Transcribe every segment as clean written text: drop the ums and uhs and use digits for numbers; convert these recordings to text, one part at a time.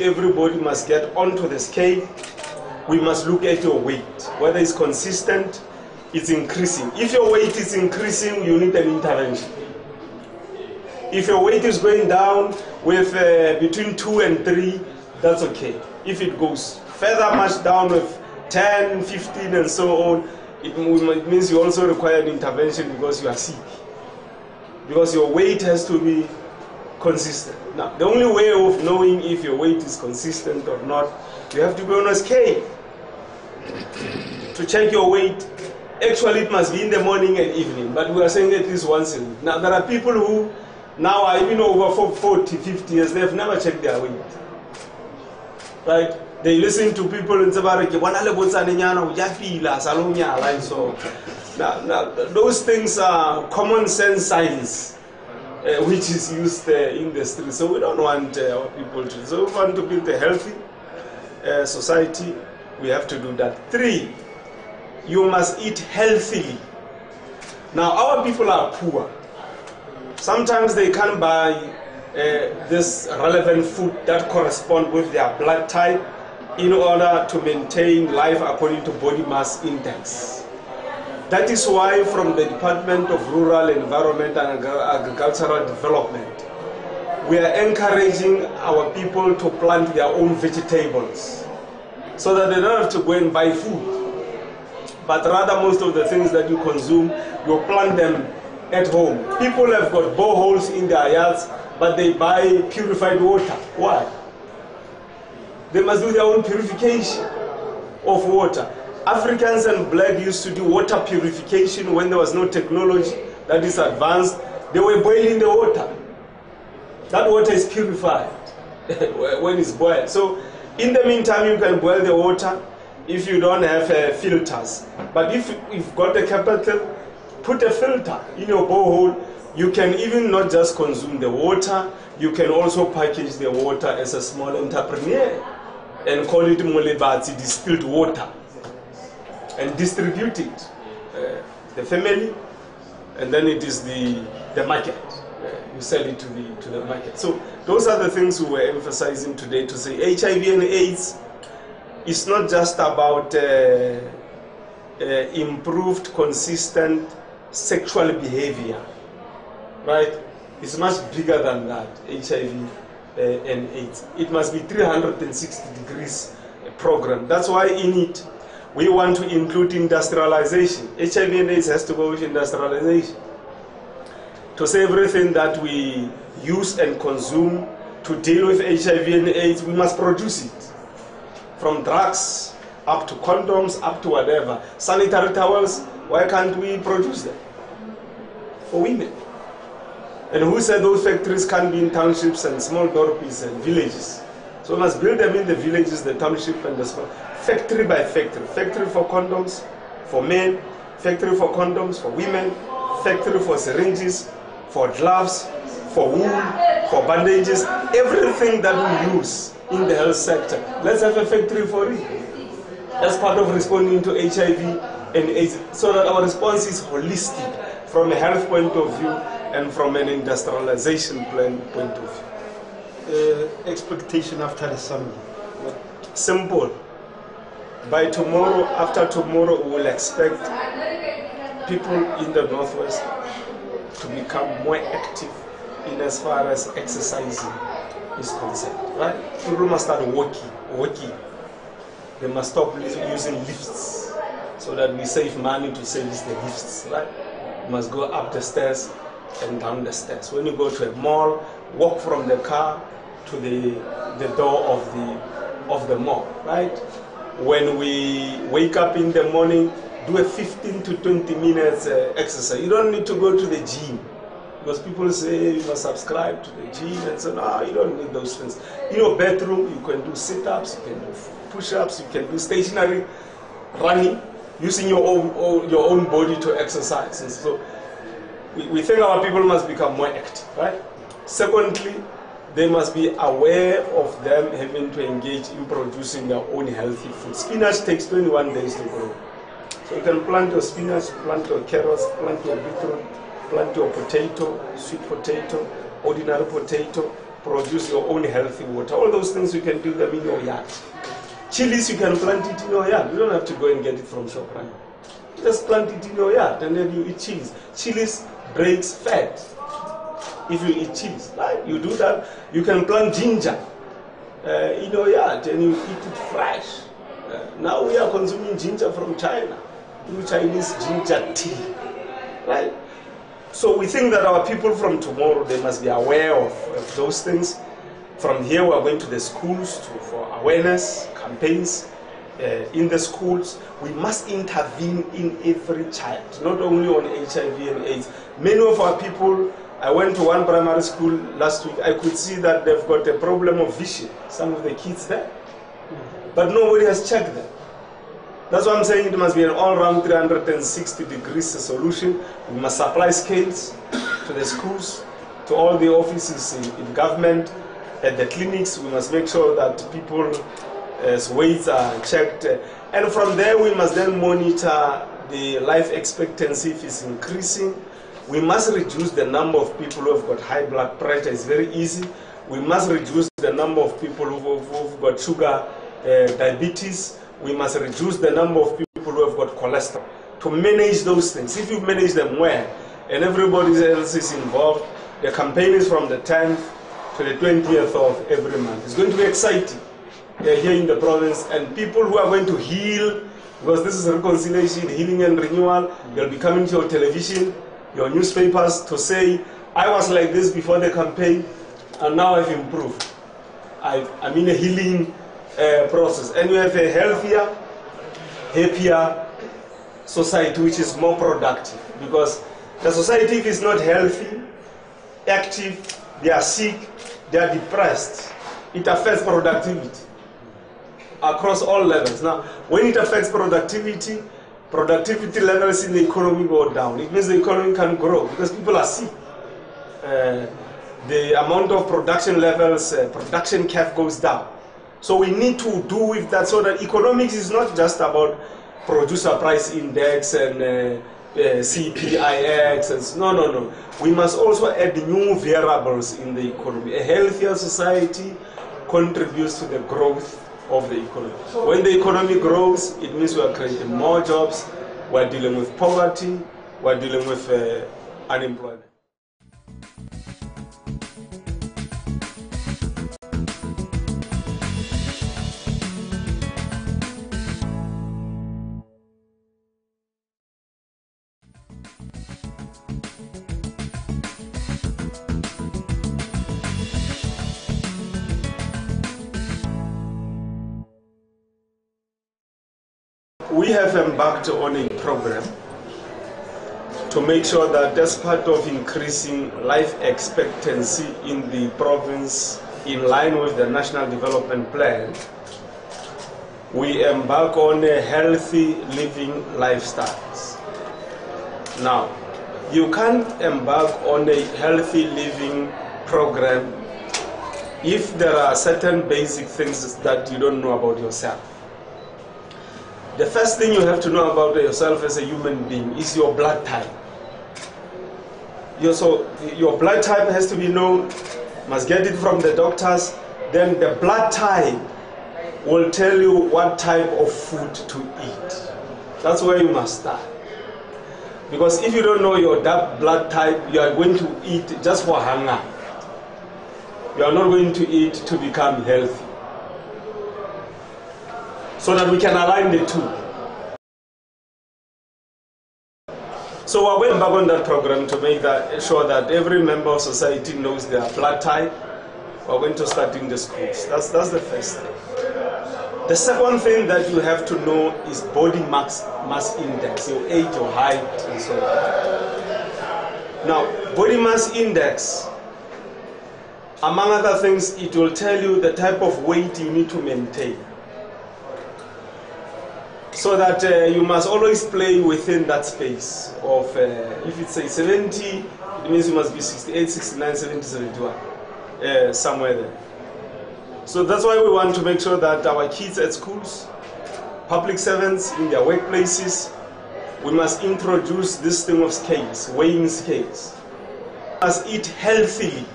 everybody must get onto the scale, we must look at your weight, whether it's consistent, it's increasing. If your weight is increasing, you need an intervention. If your weight is going down with between 2 and 3, that's okay. If it goes further much down with 10, 15 and so on, it means you also require an intervention because you are sick. Because your weight has to be consistent. Now, the only way of knowing if your weight is consistent or not, you have to go on a scale to check your weight. Actually, it must be in the morning and evening, but we are saying at least once a week. Now, there are people who now are even over 40, 50 years, they've never checked their weight. Right? They listen to people in Zabareke, so now, those things are common sense science, which is used in the street. So we don't want our people to. So we want to build a healthy society. We have to do that. 3, you must eat healthily. Now, our people are poor. Sometimes they can't buy this relevant food that correspond with their blood type in order to maintain life according to body mass index. That is why from the Department of Rural Environment and Agricultural Development, we are encouraging our people to plant their own vegetables so that they don't have to go and buy food. But rather, most of the things that you consume, you plant them at home. People have got boreholes in their yards, but they buy purified water. Why? They must do their own purification of water. Africans and black used to do water purification when there was no technology that is advanced. They were boiling the water. That water is purified when it's boiled. So in the meantime, you can boil the water if you don't have filters. But if you've got the capital, put a filter in your borehole. You can even not just consume the water, you can also package the water as a small entrepreneur and call it Molebati, distilled water, and distribute it, the family, and then it is the market. You sell it to the market. So those are the things we were emphasizing today to say HIV and AIDS is not just about improved, consistent sexual behavior, right? It's much bigger than that, HIV and AIDS. It must be 360 degrees program. That's why in it, we want to include industrialization. HIV and AIDS has to go with industrialization. To say everything that we use and consume to deal with HIV and AIDS, we must produce it. From drugs, up to condoms, up to whatever. Sanitary towels, why can't we produce them? For women. And who said those factories can't be in townships and small dorpies and villages? So we must build them in the villages, the township and the small. Factory by factory. Factory for condoms for men, factory for condoms for women, factory for syringes, for gloves, for wool, for bandages, everything that we use in the health sector. Let's have a factory for it. That's part of responding to HIV and AIDS, so that our response is holistic from a health point of view and from an industrialization plan point of view. Expectation after the summit? Simple. By tomorrow, after tomorrow, we will expect people in the Northwest to become more active in as far as exercising is concerned. Right? People must start walking. They must stop using lifts so that we save money to service the lifts. Right? You must go up the stairs and down the stairs. When you go to a mall, walk from the car to the door of the mall. Right? When we wake up in the morning, do a 15 to 20 minutes exercise. You don't need to go to the gym, because people say you must subscribe to the gym and so no, you don't need those things. In your bedroom, you can do sit-ups, you can do push-ups, you can do stationary running, using your own body to exercise. And so we think our people must become more active, right? Secondly, they must be aware of them having to engage in producing their own healthy food. Spinach takes 21 days to grow. So you can plant your spinach, plant your carrots, plant your beetroot, plant your potato, sweet potato, ordinary potato, produce your own healthy water. All those things you can do them in your yard. Chilies, you can plant it in your yard. You don't have to go and get it from Supra. Just plant it in your yard and then you eat chilies. Chilies breaks fat if you eat chilies. Right? You do that. You can plant ginger in your yard and you eat it fresh. Now we are consuming ginger from China. Do Chinese ginger tea. Right? So we think that our people from tomorrow, they must be aware of those things. From here, we are going to the schools for awareness campaigns in the schools. We must intervene in every child, not only on HIV and AIDS. Many of our people, I went to one primary school last week, I could see that they've got a problem of vision, some of the kids there. But nobody has checked them. That's why I'm saying it must be an all-round 360-degree solution. We must supply scales to the schools, to all the offices in government, at the clinics. We must make sure that people's weights are checked. And from there, we must then monitor the life expectancy if it's increasing. We must reduce the number of people who have got high blood pressure. It's very easy. We must reduce the number of people who've got sugar, diabetes. We must reduce the number of people who have got cholesterol. To manage those things, if you manage them well, and everybody else is involved, the campaign is from the 10th to the 20th of every month. It's going to be exciting here in the province, and people who are going to heal, because this is reconciliation, healing and renewal, they'll be coming to your television, your newspapers to say, I was like this before the campaign, and now I've improved. I'm in a healing process. And we have a healthier, happier society which is more productive. Because the society, if it's not healthy, active, they are sick, they are depressed, it affects productivity across all levels. Now, when it affects productivity levels in the economy go down. It means the economy can grow because people are sick. The amount of production levels, production curve goes down. So we need to do with that so that economics is not just about producer price index and CPIX. And no. We must also add new variables in the economy. A healthier society contributes to the growth of the economy. When the economy grows, it means we are creating more jobs, we are dealing with poverty, we are dealing with unemployment. We have embarked on a program to make sure that as part of increasing life expectancy in the province in line with the National Development Plan, we embark on a healthy living lifestyles. Now, you can't embark on a healthy living program if there are certain basic things that you don't know about yourself. The first thing you have to know about yourself as a human being is your blood type. Your blood type has to be known, must get it from the doctors, then the blood type will tell you what type of food to eat. That's where you must start. Because if you don't know your blood type, you are going to eat just for hunger. You are not going to eat to become healthy. So that we can align the two. So we're going back on that program to make sure that every member of society knows their blood type. We're going to start in the schools. That's the first thing. The second thing that you have to know is body mass index, your age, your height, and so on. Now, body mass index, among other things, it will tell you the type of weight you need to maintain. So that you must always play within that space of, if it's a 70, it means you must be 68, 69, 70, 71, somewhere there. So that's why we want to make sure that our kids at schools, public servants in their workplaces, we must introduce this thing of scales, weighing scales. We must eat healthily.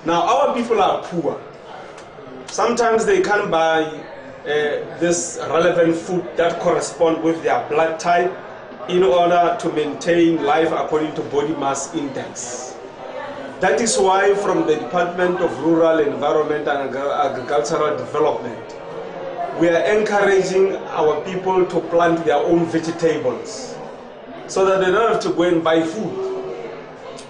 Now, our people are poor. Sometimes they can't buy this relevant food that correspond with their blood type in order to maintain life according to body mass index. That is why from the Department of Rural Environment and Agricultural Development, we are encouraging our people to plant their own vegetables so that they don't have to go and buy food,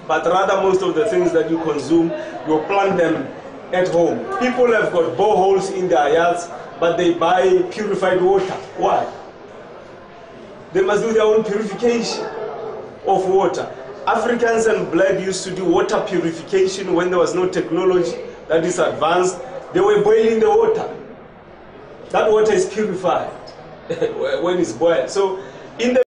but rather most of the things that you consume, you plant them at home. People have got boreholes in their yards, but they buy purified water. Why? They must do their own purification of water. Africans and black used to do water purification when there was no technology that is advanced. They were boiling the water. That water is purified when it's boiled. So in the